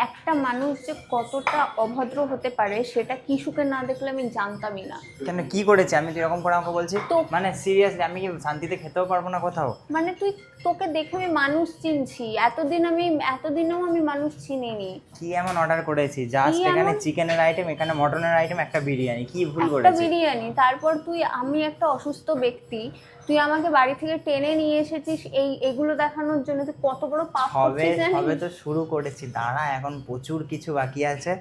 একটা মানুষ যে কতটা অভদ্র হতে পারে সেটা কিশুকে না দেখলে আমি জানতামই না। কেন, কি করেছে আমি, তুই এরকম করে আমাকে বলছিস? তো মানে সিরিয়াসলি আমি কি শান্তিতে খেতেও পারবো না কোথাও? মানে তোকে দেখে আমি মানুষ চিনছি, এতদিনেও আমি মানুষ চিনিনি। কি এমন অর্ডার করেছি? জাস্ট কি এখানে এমন? চিকেনের আইটেম, এখানে মটনের আইটেম, একটা বিরিয়ানি, কি ভুল একটা করেছি? বিরিয়ানি, তারপর আমি একটা অসুস্থ ব্যক্তি, তুই আমাকে বাড়ি থেকে টেনে নিয়ে এসেছিস এগুলো দেখানোর জন্য। তুই কত বড় পাপ সবে করছিস জানিস? সবে তো শুরু করেছি, দাঁড়া, এখন প্রচুর কিছু বাকি আছে।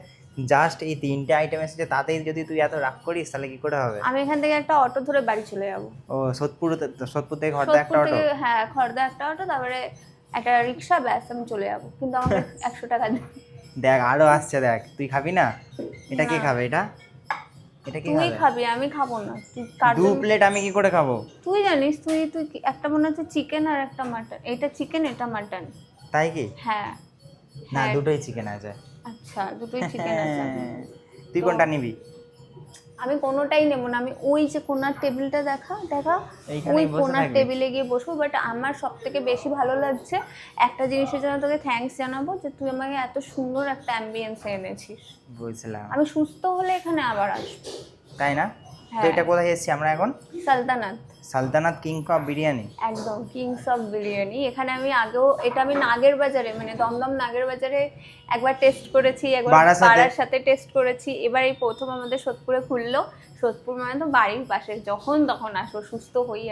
জাস্ট এই 3টে আইটেম এসেছে, তাতেই যদি তুই এত রাগ করিস তাহলে কি করে হবে? আমি এখান থেকে একটা অটো ধরে বাড়ি চলে যাবো। ও সোদপুর থেকে হরদা একটা সোদপুর অটো? থেকে, হ্যাঁ, খড়দা একটা অটো, তারপরে একটা রিক্সা, ব্যাস আমি চলে যাবো। কিন্তু আমাকে 100 টাকা দে। দেখ আরো আসছে, দেখ, তুই খাবি না? এটা কে না। খাবে? এটা কি তুই খাবে? খাবি, আমি খাবো না। তুই কার 2 জন্য? প্লেট আমি কি করে খাবো? তুই জানিস, তুই একটা মনে হচ্ছে চিকেন আর একটা মাটন। এটা চিকেন, এটা মাটন। তাই কি? হ্যাঁ। না, হ্যাঁ। দুটোই চিকেন আছে। আচ্ছা, দুটোই চিকেন আছে। তুই তো কোনটা নিবি? আমি কোনোটাই নেবো না। আমি ওই যে কোনার টেবিলটা দেখা দেখা ওই এইখানেই বসে কোনার থাকবি? টেবিলে গিয়ে বসবো। বাট আমার সব থেকে বেশি ভালো লাগছে একটা জিনিসের জন্য, তোকে থ্যাঙ্কস জানাবো, যে তুই আমাকে এত সুন্দর একটা অ্যাম্বিয়েন্সে এনেছিস। বুঝলাম। আমি সুস্থ হলে এখানে আবার আসবো। তাই না? তো হ্যাঁ। এটা কোথায় এসেছি আমরা এখন? সালতানাত। সালতানাত কিং কাপ বিরিয়ানি। একদম কিংস অফ বিরিয়ানি। এখানে আমি আগেও, এটা আমি নাগের বাজারে, মানে দমদম নাগের বাজারে একবার টেস্ট করেছি, একবার বারার সাথে টেস্ট করেছি, এবার এই প্রথম আমাদের সোদপুরে খুললো। সোদপুর মানে তো বাড়ির পাশে, যখন তখন আসবো, সুস্থ হই।